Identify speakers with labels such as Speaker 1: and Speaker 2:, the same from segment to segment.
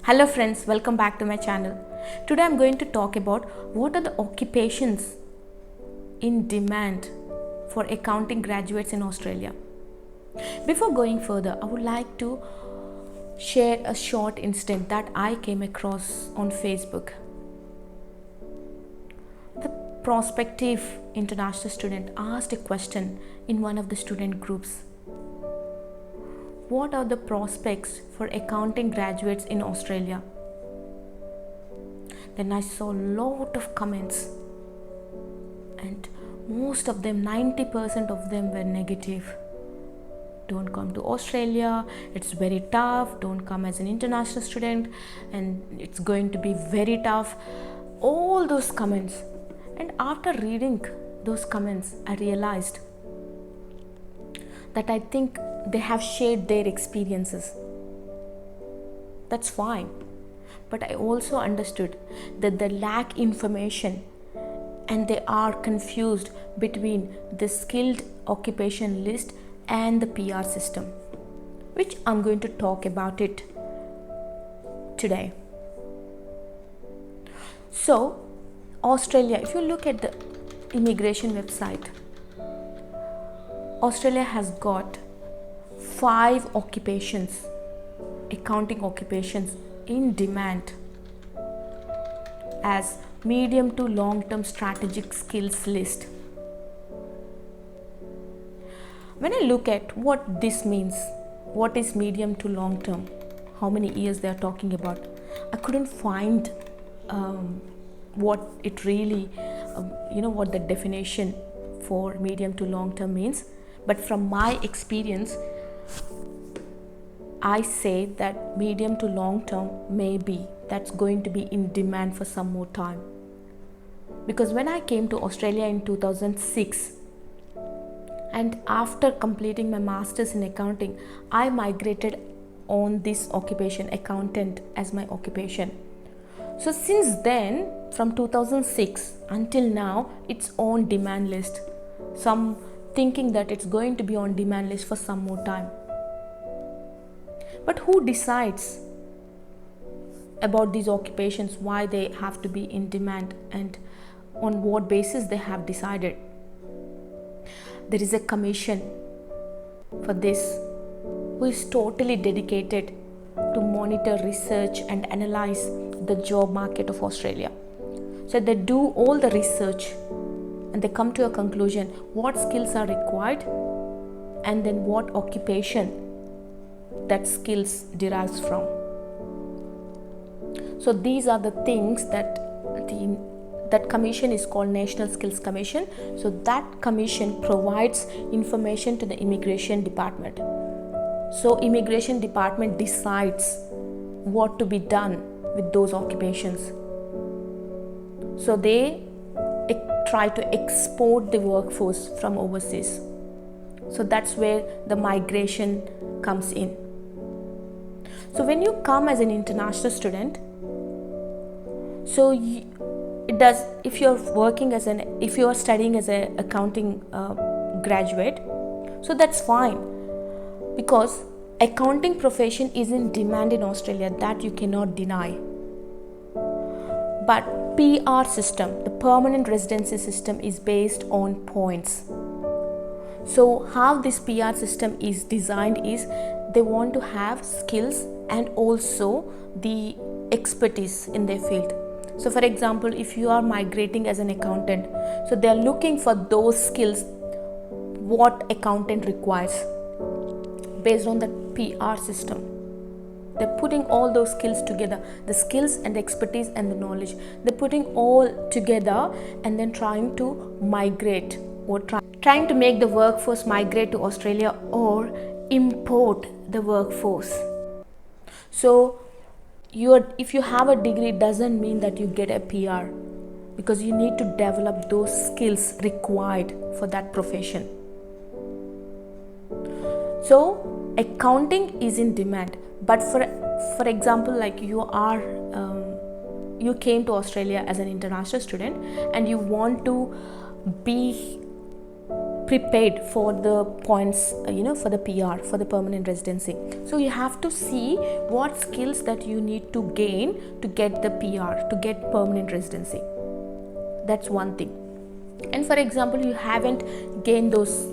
Speaker 1: Hello friends, welcome back to my channel. Today I'm going to talk about what are the occupations in demand for accounting graduates in Australia. Before going further, I would like to share a short incident that I came across on Facebook. The prospective international student asked a question in one of the student groups. What are the prospects for accounting graduates in Australia? Then I saw a lot of comments, and most of them, 90% of them, were negative. Don't come to Australia, it's very tough. Don't come as an international student, and it's going to be very tough. All those comments. And after reading those comments, I realized that I think they have shared their experiences. That's fine. But I also understood that they lack information and they are confused between the skilled occupation list and the PR system, which I'm going to talk about it today. So, Australia, if you look at the immigration website, Australia has got 5 occupations, accounting occupations in demand as medium to long-term strategic skills list. When I look at what this means, what is medium to long term, how many years they are talking about, I couldn't find what it really, what the definition for medium to long term means. But from my experience, I say that medium to long term maybe that's going to be in demand for some more time. Because when I came to Australia in 2006, and after completing my master's in accounting, I migrated on this occupation, accountant, as my occupation. So since then, from 2006 until now, it's on demand list. Some thinking that it's going to be on demand list for some more time. But who decides about these occupations, why they have to be in demand, and on what basis they have decided? There is a commission for this who is totally dedicated to monitor, research and analyze the job market of Australia. So they do all the research and they come to a conclusion what skills are required and then what occupation that skills derives from. So these are the things that that commission is called National Skills Commission. So that commission provides information to the immigration department. So immigration department decides what to be done with those occupations. So they try to export the workforce from overseas. So that's where the migration comes in. So when you come as an international student, so it does, if you're studying as an accounting graduate, so that's fine, because accounting profession is in demand in Australia, that you cannot deny. But PR system, the permanent residency system, is based on points. So how this PR system is designed is they want to have skills and also the expertise in their field. So for example, if you are migrating as an accountant, so they are looking for those skills what accountant requires based on the PR system. They're putting all those skills together, the skills and the expertise and the knowledge. They're putting all together and then trying to migrate or trying to make the workforce migrate to Australia or import the workforce. So if you have a degree, doesn't mean that you get a PR, because you need to develop those skills required for that profession. So accounting is in demand, but for example, like you came to Australia as an international student and you want to be prepared for the points, for the PR, for the permanent residency. So you have to see what skills that you need to gain to get the PR, to get permanent residency. That's one thing. And for example, you haven't gained those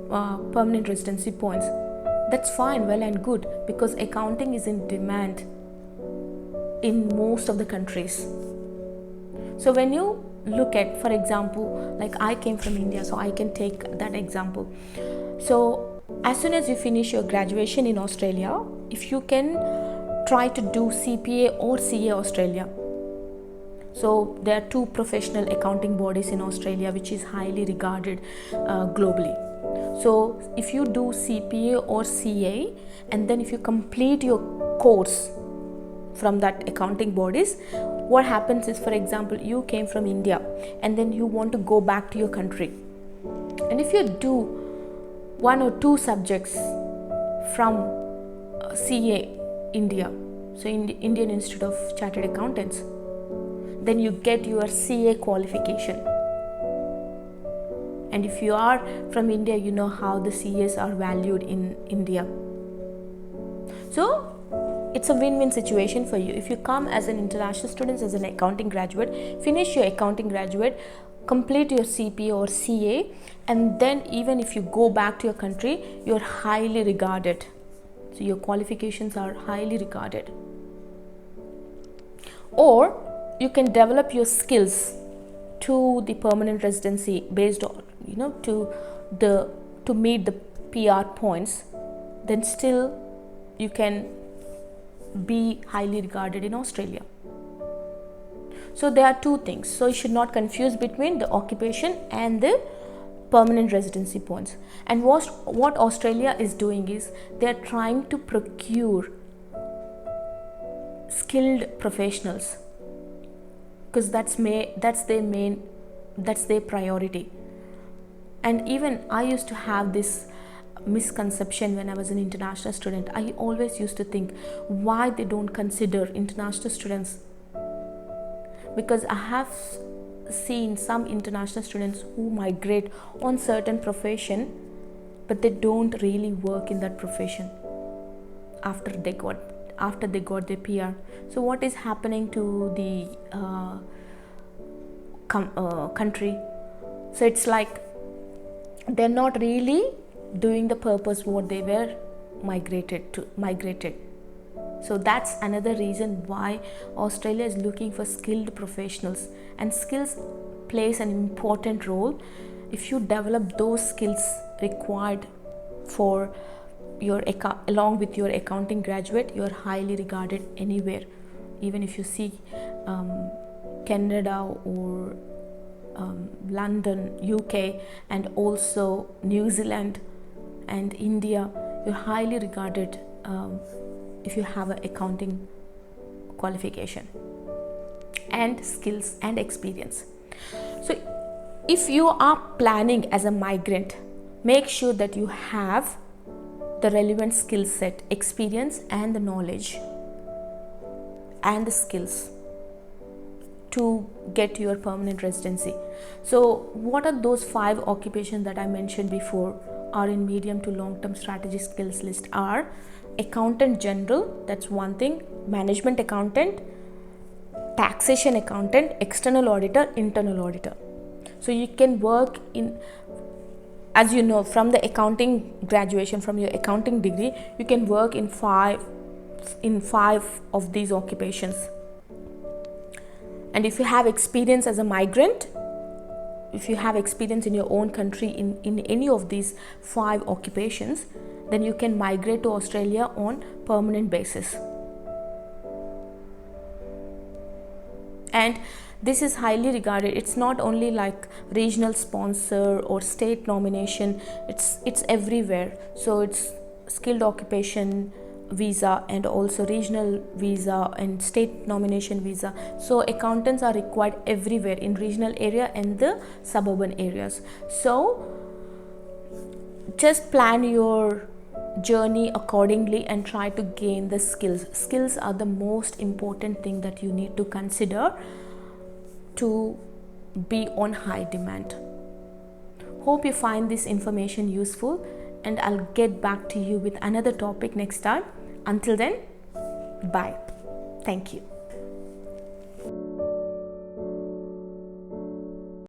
Speaker 1: permanent residency points. That's fine, well and good, because accounting is in demand in most of the countries. So when you look at, for example, like I came from India, so I can take that example. So as soon as you finish your graduation in Australia, if you can try to do CPA or CA Australia. So there are two professional accounting bodies in Australia which is highly regarded globally. So if you do CPA or CA, and then if you complete your course from that accounting bodies, what happens is, for example, you came from India and then you want to go back to your country, and if you do one or two subjects from CA India, so Indian Institute of Chartered Accountants, then you get your CA qualification. And if you are from India, you know how the CAs are valued in India. So it's a win-win situation for you. If you come as an international student, as an accounting graduate, finish your accounting graduate, complete your CPA or CA, and then even if you go back to your country, you're highly regarded. So your qualifications are highly regarded. Or you can develop your skills to the permanent residency based on, to meet the PR points, then still you can be highly regarded in Australia. So there are two things. So you should not confuse between the occupation and the permanent residency points. And what Australia is doing is they are trying to procure skilled professionals, because that's their priority. And even I used to have this misconception when I was an international student. I always used to think why they don't consider international students, because I have seen some international students who migrate on certain profession, but they don't really work in that profession after they got their PR. So what is happening to the country? So it's like they're not really doing the purpose what they were migrated. So that's another reason why Australia is looking for skilled professionals, and skills plays an important role. If you develop those skills required for your along with your accounting graduate, you are highly regarded anywhere. Even if you see Canada or London, UK, and also New Zealand and India, you're highly regarded if you have an accounting qualification and skills and experience. So if you are planning as a migrant, make sure that you have the relevant skill set, experience, and the knowledge and the skills to get your permanent residency. So what are those 5 occupations that I mentioned before are in medium to long term strategy skills list are accountant general, that's one thing, management accountant, taxation accountant, external auditor, internal auditor. So you can work in, as you know, from the accounting graduation, from your accounting degree, you can work in five of these occupations. And if you have experience as a migrant, if you have experience in your own country in any of these 5 occupations, then you can migrate to Australia on permanent basis. And this is highly regarded. It's not only like regional sponsor or state nomination, it's everywhere. So it's skilled occupation visa and also regional visa and state nomination visa. So accountants are required everywhere in regional area and the suburban areas. So just plan your journey accordingly and try to gain the skills. Skills are the most important thing that you need to consider to be on high demand. Hope you find this information useful, and I'll get back to you with another topic next time. Until then, bye. Thank you.